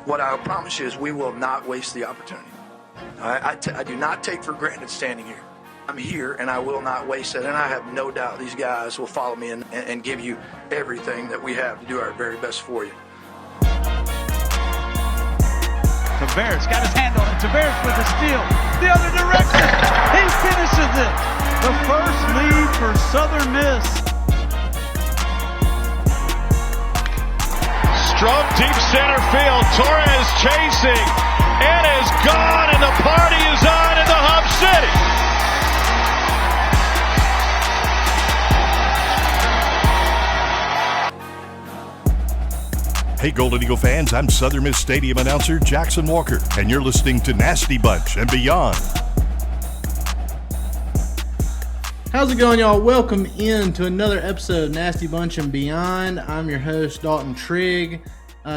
What I'll promise you is we will not waste the opportunity. I do not take for granted standing here. I'm here, and I will not waste it, and I have no doubt these guys will follow me and give you everything that we have to do our very best for you. Tavares got his hand on it. Tavares with the steal. The other direction. He finishes it. The first lead for Southern Miss. Strom deep center field. Torres chasing. It is gone, and the party is on in the Hub City. Hey, Golden Eagle fans, I'm Southern Miss Stadium announcer Jackson Walker, and you're listening to Nasty Bunch and Beyond. How's it going, y'all? Welcome in to another episode of Nasty Bunch and Beyond. I'm your host, Dalton Trigg.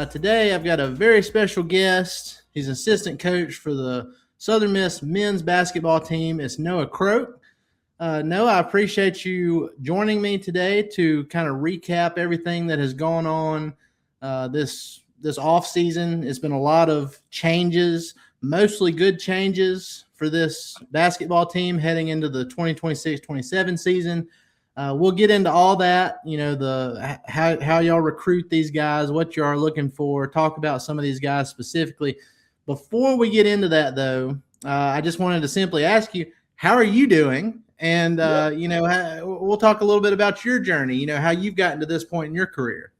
Today, I've got a very special guest. He's assistant coach for the Southern Miss men's basketball team. It's Noah Croak. Noah, I appreciate you joining me today to kind of recap everything that has gone on this offseason. It's been a lot of changes, mostly good changes for this basketball team heading into the 2026-27 season. We'll get into all that, how y'all recruit these guys, what you are looking for, talk about some of these guys specifically. Before we get into that, though, I just wanted to simply ask you, how are you doing? And, we'll talk a little bit about your journey, how you've gotten to this point in your career.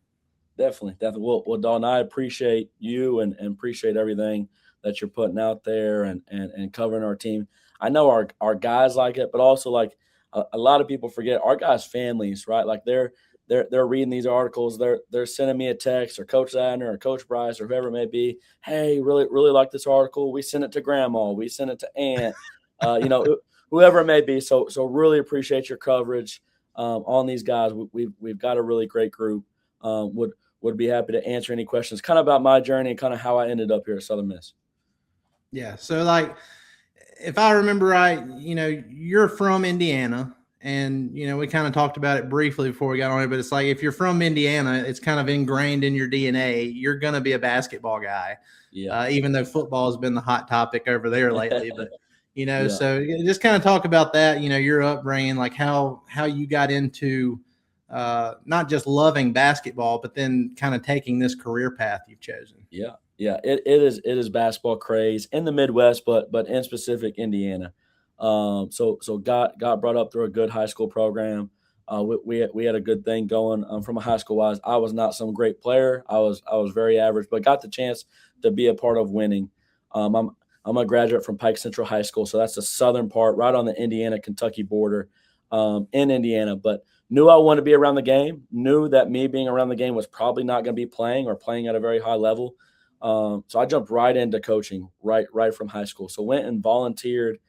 Definitely. Well, Don, I appreciate you and appreciate everything that you're putting out there and covering our team. I know our guys like it, but also like a lot of people forget our guys' families, right? Like they're reading these articles, they're sending me a text, or Coach Ladner or Coach Bryce or whoever it may be. Hey, really like this article. We sent it to Grandma. We sent it to Aunt. Whoever it may be. So really appreciate your coverage on these guys. We've got a really great group. Would be happy to answer any questions kind of about my journey and kind of how I ended up here at Southern Miss. Yeah. So like, if I remember right, you're from Indiana, and, we kind of talked about it briefly before we got on it, but it's like, if you're from Indiana, it's kind of ingrained in your DNA. You're going to be a basketball guy. Yeah. Even though football has been the hot topic over there lately, but yeah. So just kind of talk about that, your upbringing, like how you got into, not just loving basketball, but then kind of taking this career path you've chosen. Yeah. It is basketball craze in the Midwest, but in specific Indiana. So got brought up through a good high school program. We had a good thing going from a high school wise. I was not some great player. I was very average, but got the chance to be a part of winning. I'm a graduate from Pike Central High School, so that's the southern part, right on the Indiana-Kentucky border, in Indiana. But knew I wanted to be around the game, knew that me being around the game was probably not going to be playing at a very high level. So I jumped right into coaching right from high school. So went and volunteered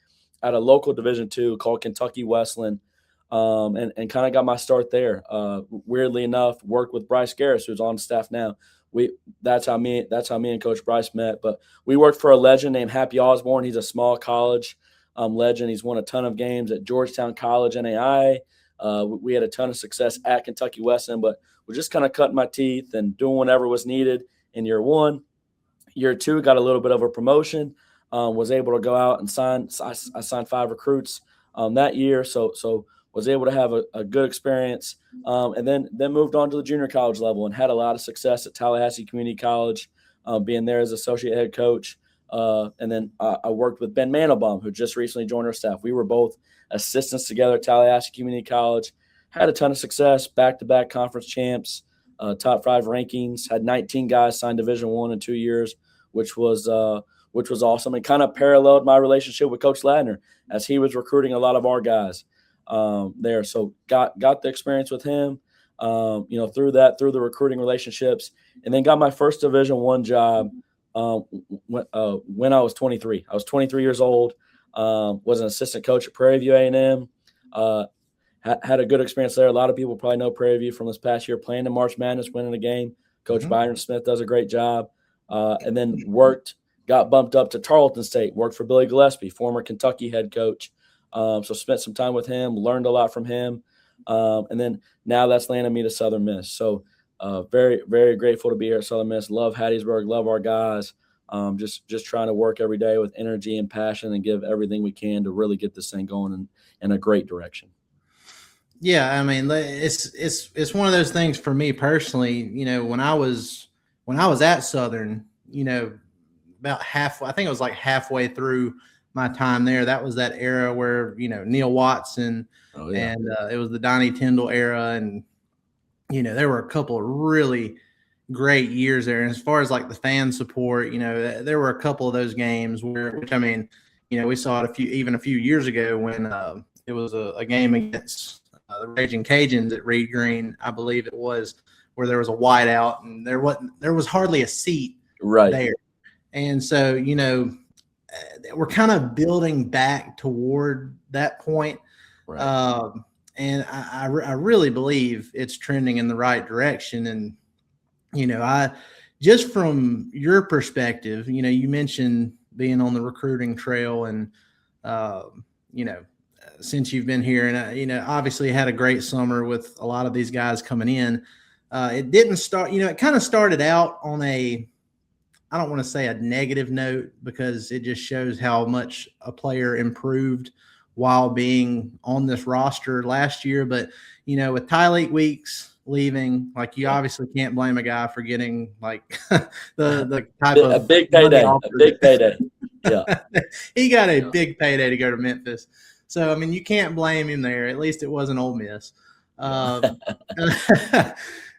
at a local Division II called Kentucky Wesleyan, and kind of got my start there. Weirdly enough, worked with Bryce Garris, who's on staff now. That's how me and Coach Bryce met. But we worked for a legend named Happy Osborne. He's a small college legend. He's won a ton of games at Georgetown College, NAI. We had a ton of success at Kentucky Wesleyan, but we're just kind of cutting my teeth and doing whatever was needed in year one. Year two, got a little bit of a promotion, was able to go out and I signed 5 recruits that year. So was able to have a good experience, and then moved on to the junior college level and had a lot of success at Tallahassee Community College, being there as associate head coach. And then I worked with Ben Mandelbaum, who just recently joined our staff. We were both assistants together at Tallahassee Community College, had a ton of success, back-to-back conference champs, top 5 rankings, had 19 guys sign Division I in 2 years, which was awesome, and kind of paralleled my relationship with Coach Ladner as he was recruiting a lot of our guys there. So got the experience with him, through the recruiting relationships, and then got my first Division I job when I was 23. I was 23 years old. Was an assistant coach at Prairie View A&M. Had a good experience there. A lot of people probably know Prairie View from this past year, playing in March Madness, winning a game. Coach Byron Smith does a great job. And then got bumped up to Tarleton State, worked for Billy Gillespie, former Kentucky head coach. So spent some time with him, learned a lot from him. And then now that's landed me to Southern Miss. So Very, very grateful to be here at Southern Miss. Love Hattiesburg, love our guys. Just trying to work every day with energy and passion and give everything we can to really get this thing going in a great direction. Yeah, I mean, it's one of those things for me personally. When I was at Southern, about halfway, I think it was like halfway through my time there. That was that era where Neil Watson and it was the Donnie Tyndall era, and there were a couple of really great years there. And as far as like the fan support, there were a couple of those games which I mean, we saw it a few years ago when it was a game against the Raging Cajuns at Reed Green, I believe it was, where there was a whiteout and there was hardly a seat there. And so, we're kind of building back toward that point. Right. And I really believe it's trending in the right direction. And, I just from your perspective, you mentioned being on the recruiting trail and, since you've been here and, obviously had a great summer with a lot of these guys coming in. It didn't start, it kind of started out on I don't want to say a negative note because it just shows how much a player improved while being on this roster last year. But, with Tyleik Weeks leaving, like you obviously can't blame a guy for getting like the type of a big payday. Yeah. He got a big payday to go to Memphis. So, I mean, you can't blame him there. At least it wasn't Ole Miss.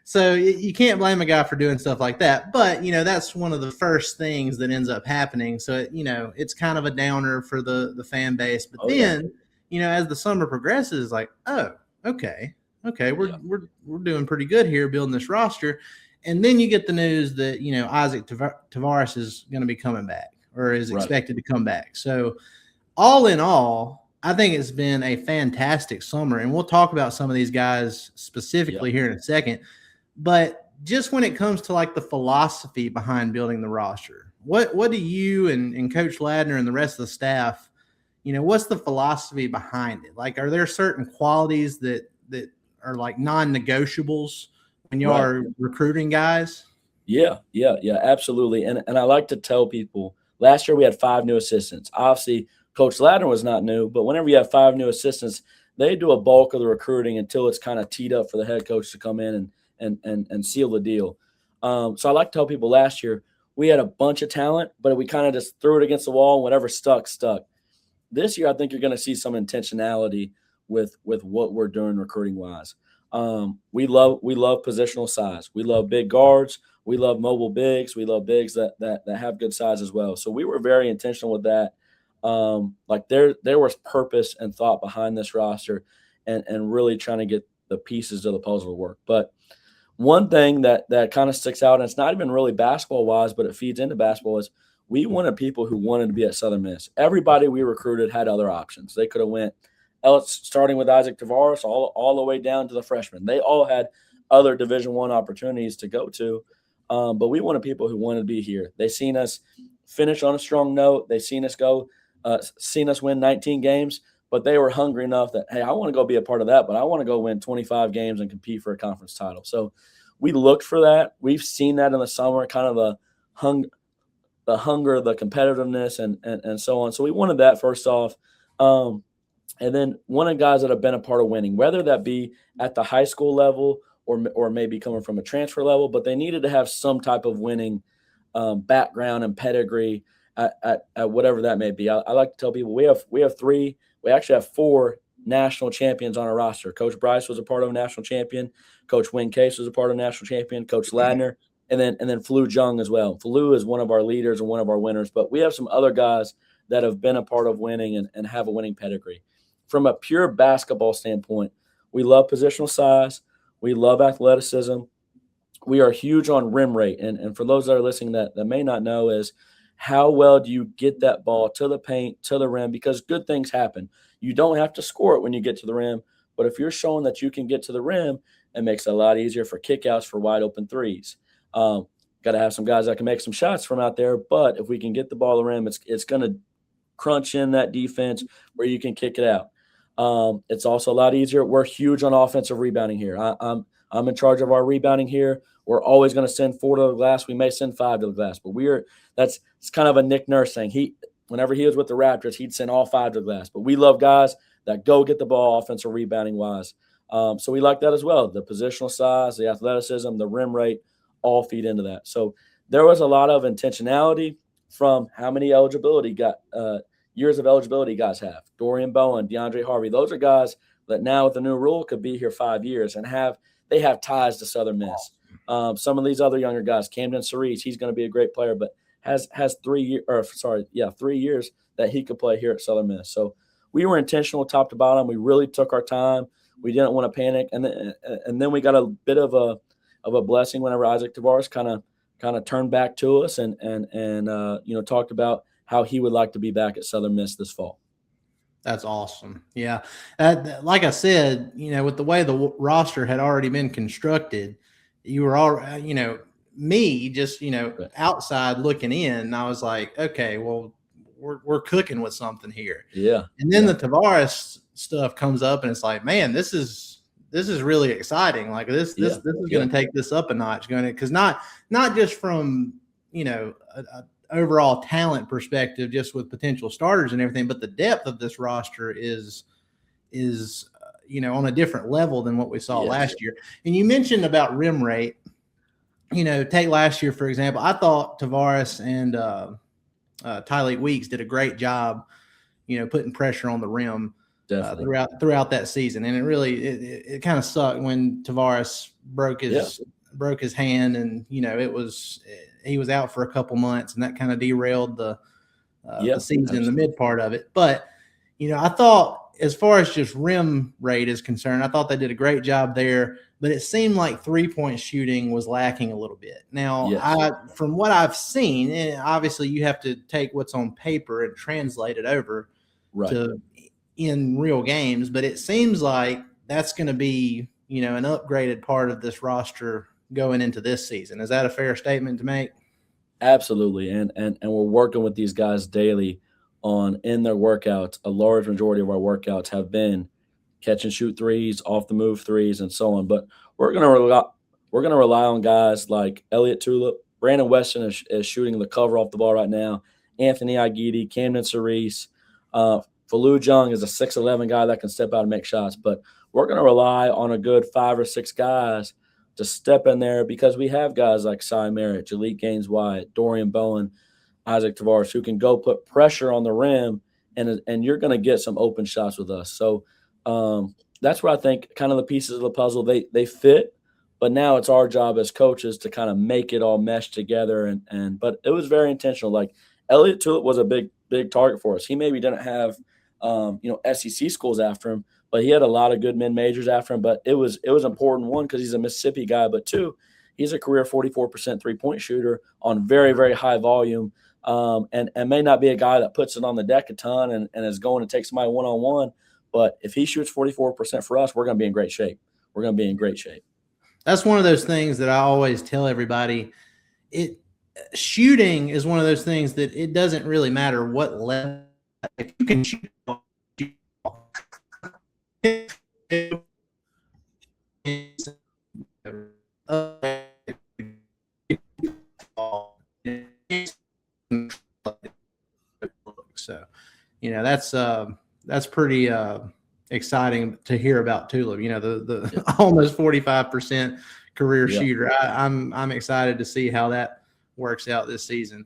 So you can't blame a guy for doing stuff like that. But, that's one of the first things that ends up happening. So, it's kind of a downer for the fan base. But then, as the summer progresses, like, oh, okay, we're doing pretty good here building this roster. And then you get the news that, Isaac Tavares is going to be coming back or is expected to come back. So all in all, I think it's been a fantastic summer. And we'll talk about some of these guys specifically here in a second. But just when it comes to like the philosophy behind building the roster, what do you and Coach Ladner and the rest of the staff, what's the philosophy behind it? Like, are there certain qualities that are like non-negotiables when you are recruiting guys? Yeah, absolutely. And I like to tell people, last year we had 5 new assistants. Obviously, Coach Ladner was not new, but whenever you have 5 new assistants, they do a bulk of the recruiting until it's kind of teed up for the head coach to come in and seal the deal. So I like to tell people last year we had a bunch of talent, but we kind of just threw it against the wall and whatever stuck. This year, I think you're going to see some intentionality with what we're doing recruiting-wise. We love positional size. We love big guards. We love mobile bigs. We love bigs that have good size as well. So we were very intentional with that. Like there was purpose and thought behind this roster and really trying to get the pieces of the puzzle to work. But one thing that kind of sticks out, and it's not even really basketball-wise, but it feeds into basketball, is we wanted people who wanted to be at Southern Miss. Everybody we recruited had other options. They could have went starting with Isaac Tavares all the way down to the freshmen. They all had other Division I opportunities to go to, but we wanted people who wanted to be here. They seen us finish on a strong note. They seen us win 19 games, but they were hungry enough that, hey, I want to go be a part of that, but I want to go win 25 games and compete for a conference title. So we looked for that. We've seen that in the summer, kind of the hunger, the competitiveness, and so on. So we wanted that first off. And then one of the guys that have been a part of winning, whether that be at the high school level or maybe coming from a transfer level, but they needed to have some type of winning background and pedigree at whatever that may be. I like to tell people we actually have 4 national champions on our roster. Coach Bryce was a part of a national champion. Coach Wayne Case was a part of a national champion. Coach Ladner, and then Flu Jung as well. Flu is one of our leaders and one of our winners, but we have some other guys that have been a part of winning and have a winning pedigree. From a pure basketball standpoint, we love positional size. We love athleticism. We are huge on rim rate. And for those that are listening that may not know, is how well do you get that ball to the paint, to the rim? Because good things happen. You don't have to score it when you get to the rim, but if you're showing that you can get to the rim, it makes it a lot easier for kickouts, for wide open threes. Got to have some guys that can make some shots from out there, but if we can get the ball to the rim, it's going to crunch in that defense where you can kick it out. It's also a lot easier. We're huge on offensive rebounding here. I'm in charge of our rebounding here. we're always going to send 4 to the glass. We may send 5 to the glass, but it's kind of a Nick Nurse thing. Whenever he was with the Raptors, he'd send all 5 to the glass. But we love guys that go get the ball offensive rebounding wise. So we like that as well. The positional size, the athleticism, the rim rate all feed into that. So there was a lot of intentionality from how many years of eligibility guys have. Dorian Bowen, DeAndre Harvey, those are guys that now with the new rule could be here 5 years and they have ties to Southern Miss. Some of these other younger guys, Camden Cerise, he's going to be a great player, but has 3 years that he could play here at Southern Miss. So we were intentional top to bottom. We really took our time. We didn't want to panic, and then we got a bit of a blessing whenever Isaac Tavares kind of turned back to us and talked about how he would like to be back at Southern Miss this fall. That's awesome. Yeah. Like I said, with the way the roster had already been constructed, you were all, me just, outside looking in, I was like, okay, well, we're cooking with something here. Yeah. And then the Tavares stuff comes up and it's like, man, this is really exciting. Like this is going to take this up a notch, because not just from, a overall talent perspective, just with potential starters and everything, but the depth of this roster is on a different level than what we saw last year. And you mentioned about rim rate, take last year, for example. I thought Tavares and Tyleik Weeks did a great job, putting pressure on the rim throughout that season. And it really kind of sucked when Tavares broke his hand, and he was out for a couple months, and that kind of derailed the season, absolutely. The mid part of it. But I thought, as far as just rim rate is concerned, I thought they did a great job there, but it seemed like 3-point shooting was lacking a little bit. Now, from what I've seen, and obviously you have to take what's on paper and translate it over to in real games, but it seems like that's going to be, an upgraded part of this roster going into this season. Is that a fair statement to make? Absolutely. And we're working with these guys daily in their workouts. A large majority of our workouts have been catch and shoot threes, off the move threes, and so on. But we're going to rely on guys like Elliott Tulip. Brandon Weston is shooting the cover off the ball right now. Anthony Aguidi, Camden Cerise, Falu Jung is a 6'11" guy that can step out and make shots. But we're going to rely on a good 5 or 6 guys to step in there, because we have guys like Cy Merritt, Jalik Gaines-Wyatt, Dorian Bowen, Isaac Tavares, who can go put pressure on the rim, and you're going to get some open shots with us. So that's where I think kind of the pieces of the puzzle, they fit, but now it's our job as coaches to kind of make it all mesh together. But it was very intentional. Like Elliott Tulip was a big target for us. He maybe didn't have SEC schools after him, but he had a lot of good mid-majors after him. But it was important, one, because he's a Mississippi guy, but two, he's a career 44% three-point shooter on very, very high volume, and may not be a guy that puts it on the deck a ton and is going to take somebody one-on-one. But if he shoots 44% for us, we're going to be in great shape. That's one of those things that I always tell everybody. Shooting is one of those things that it doesn't really matter what level. If you can shoot so that's pretty exciting to hear about Tulip. The almost 45% career shooter. I'm excited to see how that works out this season.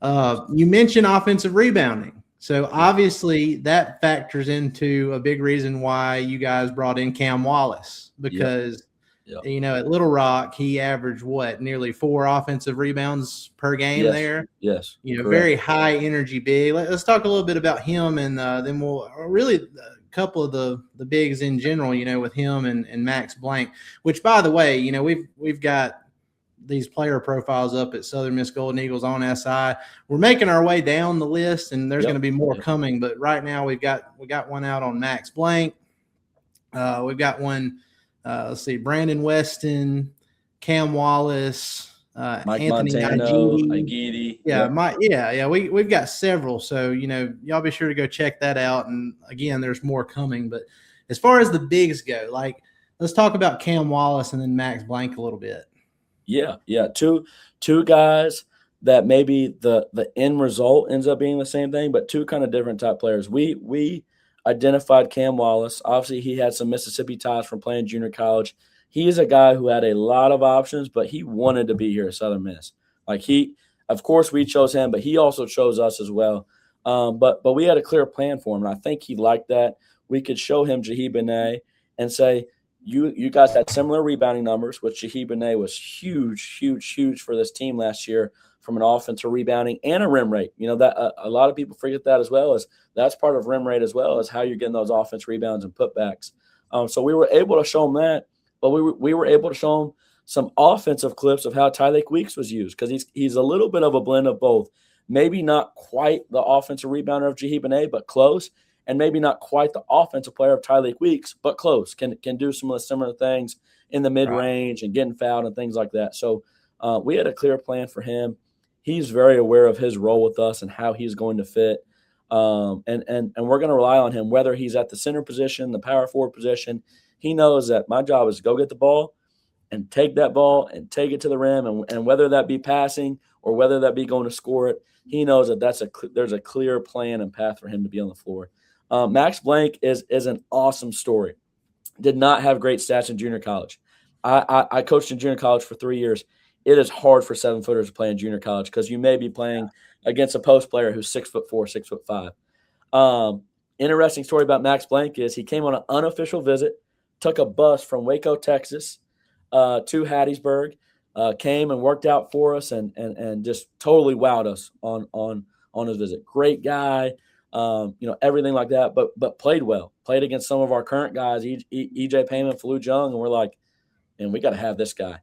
You mentioned offensive rebounding. So obviously that factors into a big reason why you guys brought in Cam Wallace, because at Little Rock he averaged nearly 4 offensive rebounds per game there. Yes. Very high energy big. Let's talk a little bit about him, and then we'll really a couple of the bigs in general. With him and Max Blank, which, by the way, we've got these player profiles up at Southern Miss Golden Eagles on SI. We're making our way down the list, and there's going to be more coming. But right now we got one out on Max Blank. We've got one. Let's see, Brandon Weston, Cam Wallace, Mike Anthony Aguidi. We've got several. So y'all be sure to go check that out. And again, there's more coming. But as far as the bigs go, let's talk about Cam Wallace and then Max Blank a little bit. Yeah. Two guys that maybe the end result ends up being the same thing, but two kind of different type players. We identified Cam Wallace. Obviously, he had some Mississippi ties from playing junior college. He is a guy who had a lot of options, but he wanted to be here at Southern Miss. Of course, we chose him, but he also chose us as well. But we had a clear plan for him, and I think he liked that. We could show him Jahi Benet and say, you guys had similar rebounding numbers, which Jahi Benet was huge for this team last year from an offensive rebounding and a rim rate. That a lot of people forget that as well, as that's part of rim rate as well, as how you're getting those offense rebounds and putbacks. So we were able to show him that, but we were able to show him some offensive clips of how Tyleik Weeks was used, because he's a little bit of a blend of both. Maybe not quite the offensive rebounder of Jahi Benet, but close. And maybe not quite the offensive player of Tyleik Weeks, but close. Can do some of the similar things in the mid-range and getting fouled and things like that. So we had a clear plan for him. He's very aware of his role with us and how he's going to fit. And we're going to rely on him, whether he's at the center position, the power forward position. He knows that my job is to go get the ball and take that ball and take it to the rim. And whether that be passing or whether that be going to score it, he knows that there's a clear plan and path for him to be on the floor. Max Blank is an awesome story. Did not have great stats in junior college. I coached in junior college for 3 years. It is hard for 7-footers to play in junior college because you may be playing against a post player who's 6'4", 6'5". Interesting story about Max Blank is he came on an unofficial visit, took a bus from Waco, Texas, to Hattiesburg, came and worked out for us and just totally wowed us on his visit. Great guy. Everything like that, but played well. Played against some of our current guys, EJ Payman, Falu Jung, and we're like, man, we got to have this guy.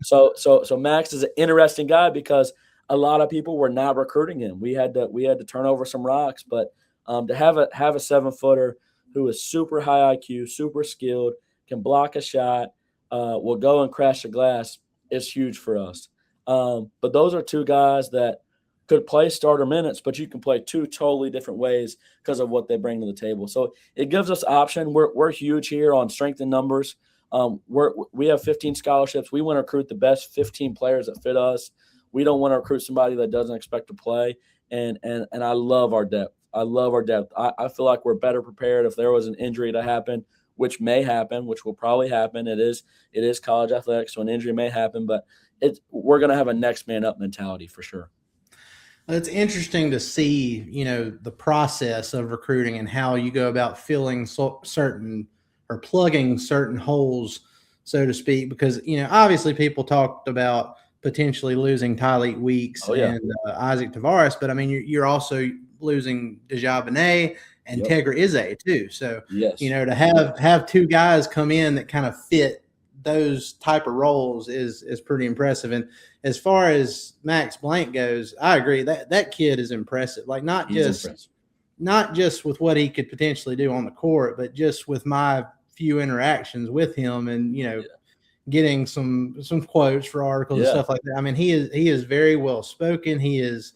So Max is an interesting guy because a lot of people were not recruiting him. We had to turn over some rocks, but to have a 7-footer who is super high IQ, super skilled, can block a shot, will go and crash the glass is huge for us. But those are two guys that could play starter minutes, but you can play two totally different ways because of what they bring to the table. So it gives us option. We're huge here on strength and numbers. We have 15 scholarships. We want to recruit the best 15 players that fit us. We don't want to recruit somebody that doesn't expect to play. And I love our depth. I feel like we're better prepared if there was an injury to happen, which may happen, which will probably happen. It is college athletics, so an injury may happen, but we're going to have a next man up mentality for sure. It's interesting to see, the process of recruiting and how you go about filling certain or plugging certain holes, so to speak, because, obviously people talked about potentially losing Tyleik Weeks and Isaac Tavares, but I mean, you're also losing Jahi Benet and Tegra Izze too. So, to have two guys come in that kind of fit those type of roles is pretty impressive. And as far as Max Blank goes, I agree that kid is impressive. Like not just with what he could potentially do on the court, but just with my few interactions with him and, getting some quotes for articles and stuff like that. I mean, he is very well spoken. He is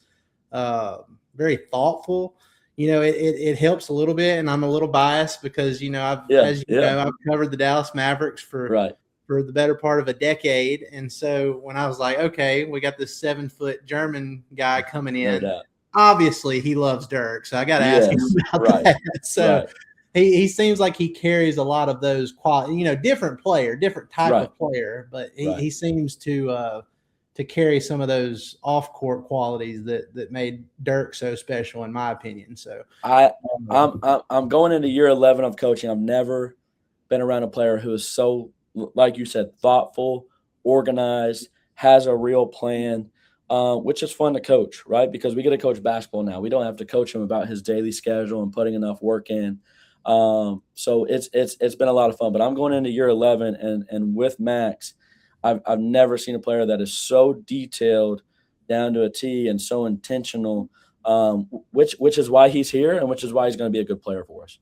very thoughtful. It helps a little bit, and I'm a little biased because, I've covered the Dallas Mavericks for the better part of a decade. And so when I was like, okay, we got this 7-foot German guy coming in, obviously he loves Dirk. So I got to ask him about that. So he seems like he carries a lot of those qualities, different type of player, but he seems to carry some of those off-court qualities that made Dirk so special, in my opinion. So I'm going into year 11 of coaching. I've never been around a player who is so, like you said, thoughtful, organized, has a real plan, which is fun to coach, right? Because we get to coach basketball now. We don't have to coach him about his daily schedule and putting enough work in. So it's been a lot of fun. But I'm going into year 11, and with Max, I've never seen a player that is so detailed down to a T and so intentional, which is why he's here and which is why he's going to be a good player for us.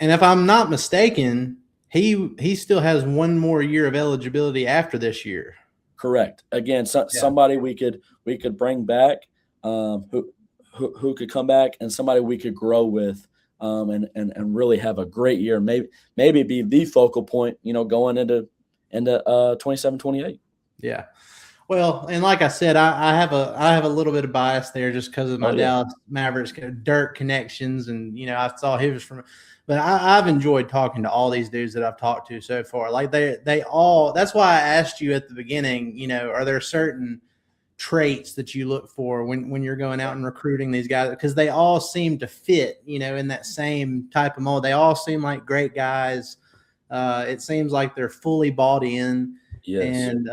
And if I'm not mistaken, he still has one more year of eligibility after this year. Correct. Again, somebody we could bring back, who could come back, and somebody we could grow with, and really have a great year. Maybe be the focal point, going into 27-28. Yeah. Well, and like I said, I have a little bit of bias there just because of my Dallas Mavericks Dirk connections, and I saw he was from. But I've enjoyed talking to all these dudes that I've talked to so far. Like they all. That's why I asked you at the beginning. Are there certain traits that you look for when you're going out and recruiting these guys? Because they all seem to fit. In that same type of mold. They all seem like great guys. It seems like they're fully bought in. Yes. And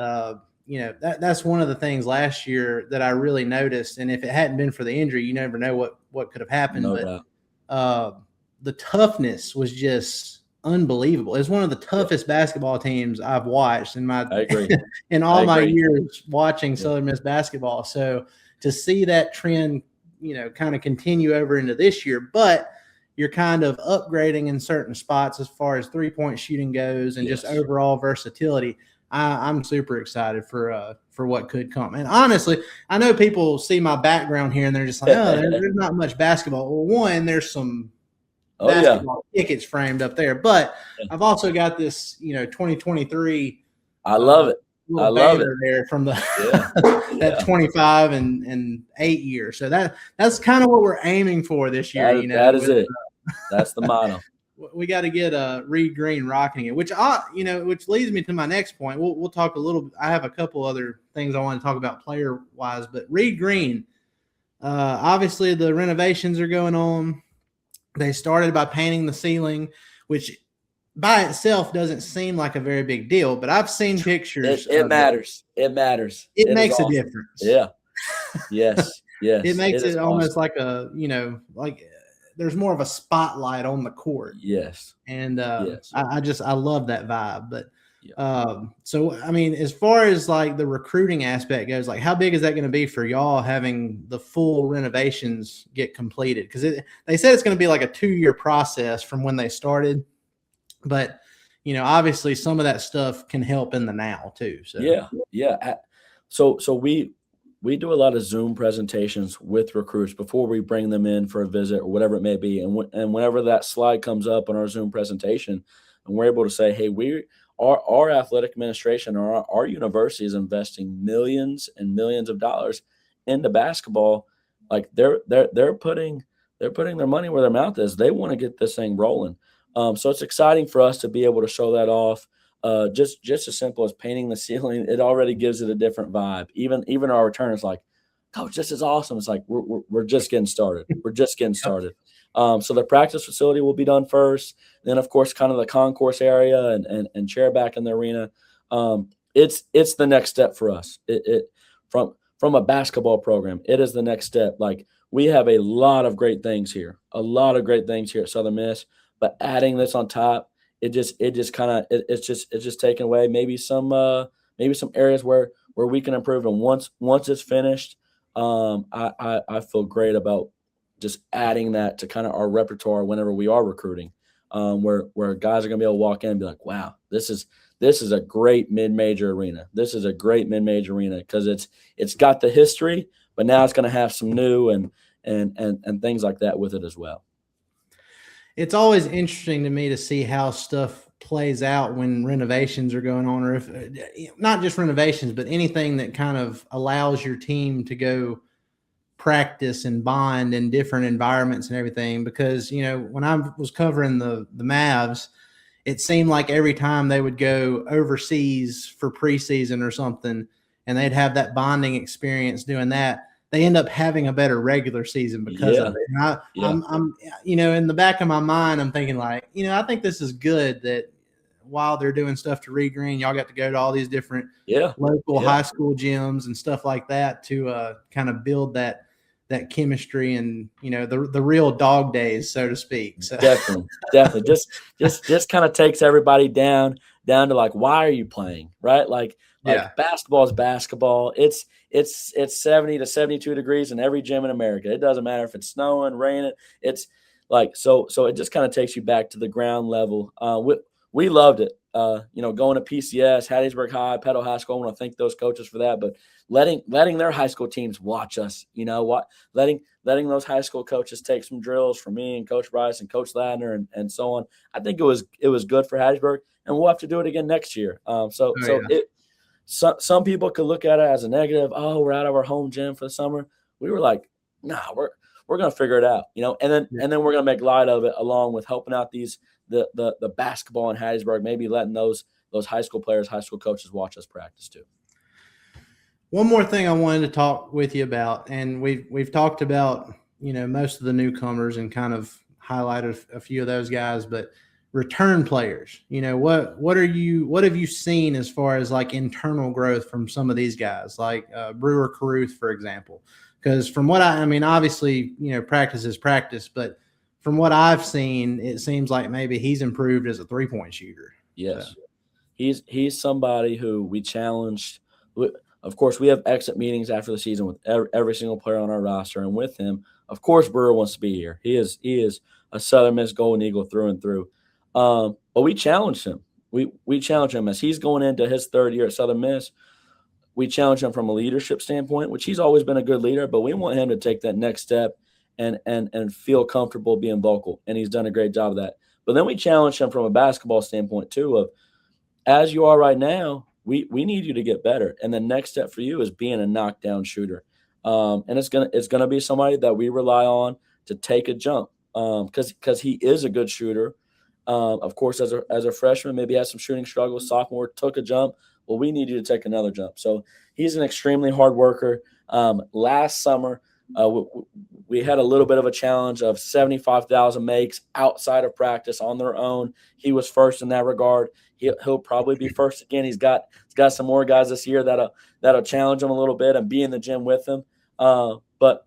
that's one of the things last year that I really noticed. And if it hadn't been for the injury, you never know what could have happened. No but doubt. The toughness was just unbelievable. It's one of the toughest basketball teams I've watched in my in all my years watching Southern Miss basketball. So to see that trend, kind of continue over into this year, but you're kind of upgrading in certain spots as far as 3-point shooting goes and just overall versatility. I'm super excited for what could come. And honestly, I know people see my background here and they're just like, oh, there's not much basketball. Well, one, there's some basketball tickets framed up there, but I've also got this, 2023. I love it. I love it there from the that 25 and 8 year. So that's kind of what we're aiming for this year. That is it. That's the motto. We got to get Reed Green rocking it, which leads me to my next point. We'll talk a little. I have a couple other things I want to talk about player wise, but Reed Green, obviously the renovations are going on. They started by painting the ceiling, which by itself doesn't seem like a very big deal, but I've seen pictures. It matters. It matters. It makes a difference. Yeah. Yes. Yes. It makes it almost like a, like there's more of a spotlight on the court. Yes. And I love that vibe. But so, I mean, as far as like the recruiting aspect goes, like how big is that going to be for y'all having the full renovations get completed? Because they said it's going to be like a 2-year process from when they started. But, obviously some of that stuff can help in the now too. So yeah. So we do a lot of Zoom presentations with recruits before we bring them in for a visit or whatever it may be. And whenever that slide comes up on our Zoom presentation, and we're able to say, hey, our athletic administration or our university is investing millions and millions of dollars into basketball. Like they're putting their money where their mouth is. They want to get this thing rolling. So it's exciting for us to be able to show that off. Just as simple as painting the ceiling, it already gives it a different vibe. Even our return is like, Coach, this is awesome. It's like we're just getting started. We're just getting started. So the practice facility will be done first. Then, of course, kind of the concourse area and chair back in the arena. It's the next step for us. From a basketball program, it is the next step. Like we have a lot of great things here at Southern Miss, but adding this on top, it's just taking away maybe some areas where we can improve. And once it's finished, I feel great about just adding that to kind of our repertoire whenever we are recruiting, where guys are gonna be able to walk in and be like, wow, this is a great mid-major arena. This is a great mid-major arena because it's got the history, but now it's gonna have some new and things like that with it as well. It's always interesting to me to see how stuff plays out when renovations are going on, or if not just renovations, but anything that kind of allows your team to go practice and bond in different environments and everything. Because, when I was covering the Mavs, it seemed like every time they would go overseas for preseason or something, and they'd have that bonding experience doing that, they end up having a better regular season because of it. And I'm in the back of my mind, I'm thinking like, I think this is good that while they're doing stuff to Reed Green, y'all got to go to all these different local high school gyms and stuff like that to kind of build that chemistry and, the real dog days, so to speak. So. Definitely. Just kind of takes everybody down to like, why are you playing? Right. Like basketball is basketball. It's 70 to 72 degrees in every gym in America. It doesn't matter if it's snowing, raining. It's like, so it just kind of takes you back to the ground level. We loved it. Going to PCS, Hattiesburg High, Petal High School. I want to thank those coaches for that, but letting their high school teams watch us, letting those high school coaches take some drills from me and Coach Bryce and Coach Ladner and so on. I think it was good for Hattiesburg, and we'll have to do it again next year. some people could look at it as a negative. Oh, we're out of our home gym for the summer. We were like, nah, we're gonna figure it out, and then we're gonna make light of it, along with helping out the basketball in Hattiesburg, maybe letting those high school players, high school coaches watch us practice too. One more thing I wanted to talk with you about, and we've talked about, most of the newcomers and kind of highlighted a few of those guys, but return players, what have you seen as far as like internal growth from some of these guys, like Brewer Caruth, for example? Because from what I mean, obviously, practice is practice, but from what I've seen, it seems like maybe he's improved as a 3-point shooter. Yes. So. He's somebody who we challenged. Of course, we have exit meetings after the season with every single player on our roster, and with him, of course, Brewer wants to be here. He is a Southern Miss Golden Eagle through and through. But we challenged him. We challenged him as he's going into his third year at Southern Miss. We challenge him from a leadership standpoint, which he's always been a good leader, but we want him to take that next step and feel comfortable being vocal, and he's done a great job of that. But then we challenge him from a basketball standpoint too, of as you are right now, we need you to get better, and the next step for you is being a knockdown shooter. And it's gonna be somebody that we rely on to take a jump, because he is a good shooter. Of course, as a freshman, maybe has some shooting struggles. Sophomore took a jump. Well, we need you to take another jump. So he's an extremely hard worker. Last summer, we had a little bit of a challenge of 75,000 makes outside of practice on their own. He was first in that regard. He'll probably be first again. He's got some more guys this year that'll challenge him a little bit and be in the gym with him. But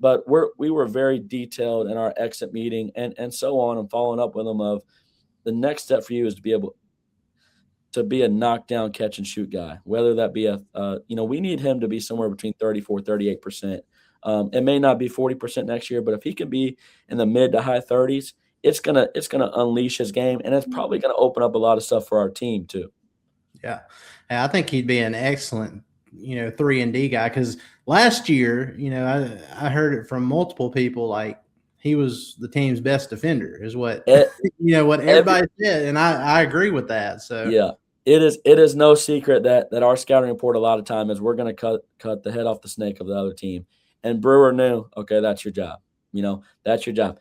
we were very detailed in our exit meeting and so on, and following up with him of the next step for you is to be able to be a knockdown catch and shoot guy, whether that be we need him to be somewhere between 34, 38%. It may not be 40% next year, but if he can be in the mid to high 30s, it's gonna unleash his game, and it's probably gonna open up a lot of stuff for our team too. Yeah, I think he'd be an excellent 3-and-D guy, because last year, I heard it from multiple people, like he was the team's best defender, is what what everybody said, and I agree with that. So yeah, it is no secret that our scouting report a lot of time is we're going to cut the head off the snake of the other team, and Brewer knew, okay, that's your job. That's your job.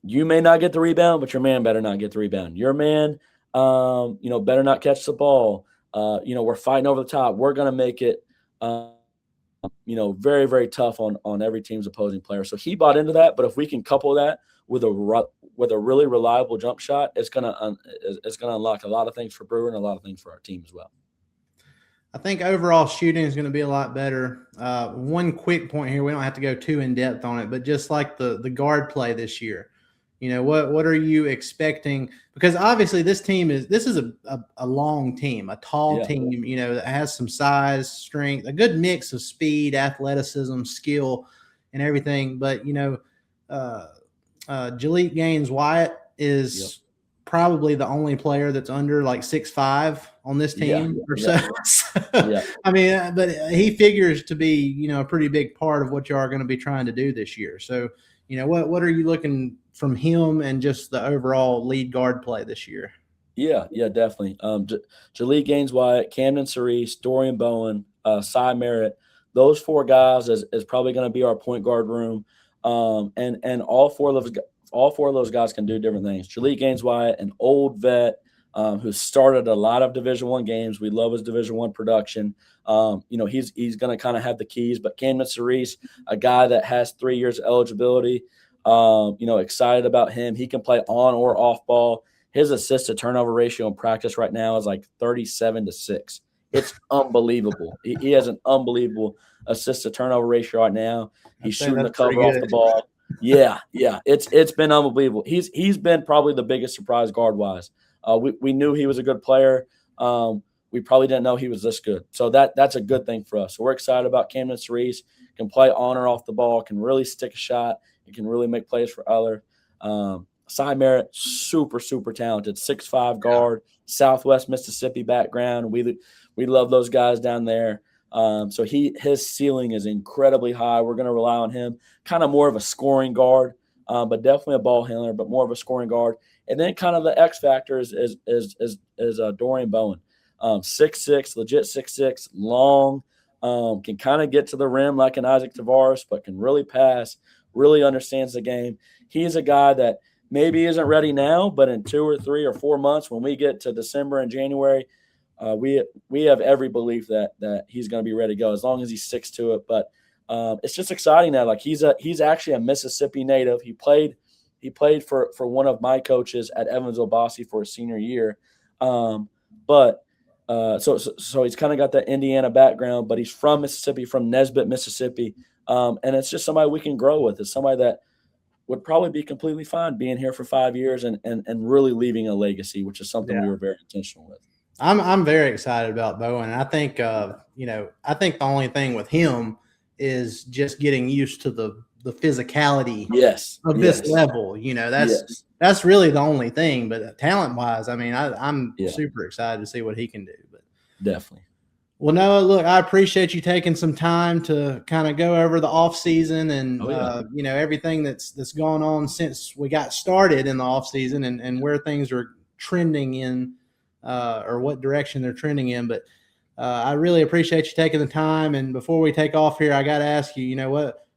You may not get the rebound, but your man better not get the rebound. Your man, better not catch the ball. We're fighting over the top. We're going to make it, very, very tough on every team's opposing player. So he bought into that. But if we can couple that with a really reliable jump shot, it's gonna unlock a lot of things for Brewer and a lot of things for our team as well. I think overall shooting is going to be a lot better. One quick point here, we don't have to go too in depth on it, but just like the guard play this year, what are you expecting? Because obviously this is a long team, a tall team, that has some size, strength, a good mix of speed, athleticism, skill, and everything. But Jalik Gaines-Wyatt is probably the only player that's under like 6'5" on this team or so. I mean, but he figures to be, a pretty big part of what you are going to be trying to do this year. So, what are you looking from him and just the overall lead guard play this year? Yeah, definitely. Jalik Gaines-Wyatt, Camden Cerise, Dorian Bowen, Cy Merritt, those four guys is probably going to be our point guard room. And all four of those guys can do different things. Jalik Gaines-Wyatt, an old vet who started a lot of Division I games. We love his Division I production. He's going to kind of have the keys. But Camden Cerise, a guy that has 3 years of eligibility, excited about him. He can play on or off ball. His assist to turnover ratio in practice right now is like 37-6. It's unbelievable. He has an unbelievable assist to turnover ratio right now. He's shooting the cover off the ball. Yeah. It's been unbelievable. He's been probably the biggest surprise guard wise. We knew he was a good player. We probably didn't know he was this good. So that's a good thing for us. So we're excited about Camden Cerise. Can play on or off the ball, can really stick a shot, and can really make plays for others. Cy Merritt, super, super talented, 6'5" guard, Southwest Mississippi background. We love those guys down there. So his ceiling is incredibly high. We're going to rely on him, kind of more of a scoring guard, but definitely a ball handler, but more of a scoring guard. And then kind of the X factor is Dorian Bowen. 6'6", legit 6'6", long, can kind of get to the rim like an Isaac Tavares, but can really pass, really understands the game. He is a guy that maybe isn't ready now, but in 2 or 3 or 4 months, when we get to December and January, we have every belief that he's going to be ready to go as long as he sticks to it. But it's just exciting now. Like he's actually a Mississippi native. He played for one of my coaches at Evansville Bosse for his senior year. So he's kind of got that Indiana background, but he's from Mississippi, from Nesbitt, Mississippi. And it's just somebody we can grow with. It's somebody that would probably be completely fine being here for 5 years and really leaving a legacy, which is something we were very intentional with. I'm very excited about Bowen. I think I think the only thing with him is just getting used to the physicality of this level. That's really the only thing. But talent wise, I mean, I'm super excited to see what he can do. But definitely. Well, Noah, look, I appreciate you taking some time to kind of go over the off season and everything that's gone on since we got started in the off season and where things are trending in. Or what direction they're trending in. But I really appreciate you taking the time. And before we take off here, I got to ask you,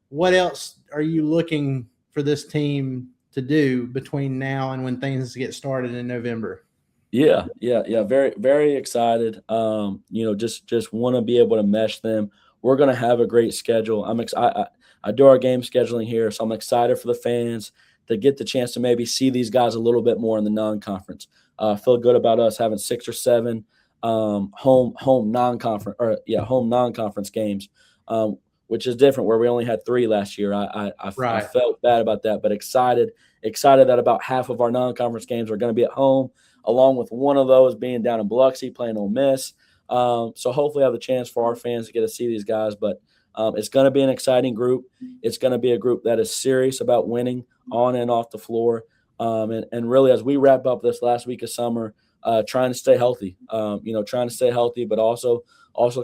what else are you looking for this team to do between now and when things get started in November? Yeah. Very, very excited. Just want to be able to mesh them. We're going to have a great schedule. I do our game scheduling here, so I'm excited for the fans to get the chance to maybe see these guys a little bit more in the non-conference. Feel good about us having 6 or 7 home non-conference games, which is different. Where we only had 3 last year. I felt bad about that, but excited that about half of our non-conference games are going to be at home, along with one of those being down in Biloxi playing Ole Miss. So hopefully I have the chance for our fans to get to see these guys. But it's going to be an exciting group. It's going to be a group that is serious about winning on and off the floor. And really, as we wrap up this last week of summer, trying to stay healthy, but also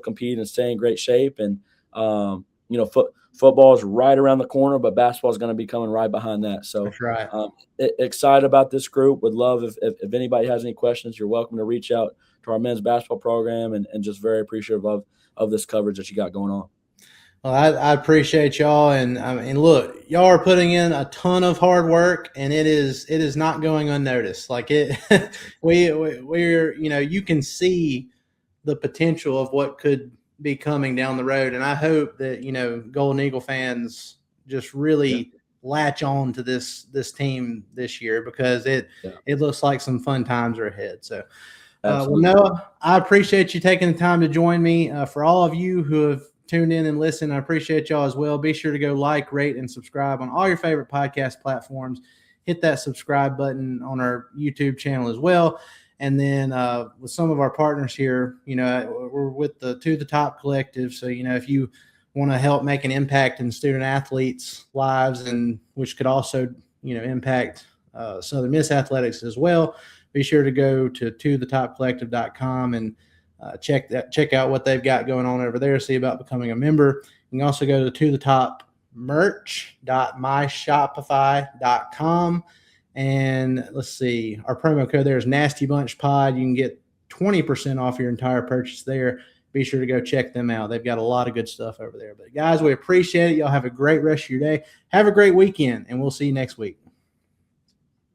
compete and stay in great shape. And, football is right around the corner, but basketball is going to be coming right behind that. So that's right. Excited about this group. Would love if anybody has any questions, you're welcome to reach out to our men's basketball program and just very appreciative of this coverage that you got going on. Well, I appreciate y'all, and I mean, look, y'all are putting in a ton of hard work, and it is not going unnoticed. Like it, we're you can see the potential of what could be coming down the road, and I hope that Golden Eagle fans just really latch on to this team this year because it looks like some fun times are ahead. So, Noah, I appreciate you taking the time to join me. For all of you who have tuned in and listened, I appreciate y'all as well. Be sure to go like, rate, and subscribe on all your favorite podcast platforms. Hit that subscribe button on our YouTube channel as well. And then with some of our partners here, we're with the To the Top Collective. So, if you want to help make an impact in student athletes' lives, and which could also, impact Southern Miss athletics as well, be sure to go to thetopcollective.com and check out what they've got going on over there. See about becoming a member. You can also go to the top merch.myshopify.com. And let's see, our promo code there is Nasty Bunch Pod. You can get 20% off your entire purchase there. Be sure to go check them out. They've got a lot of good stuff over there. But guys, we appreciate it. Y'all have a great rest of your day. Have a great weekend, and we'll see you next week.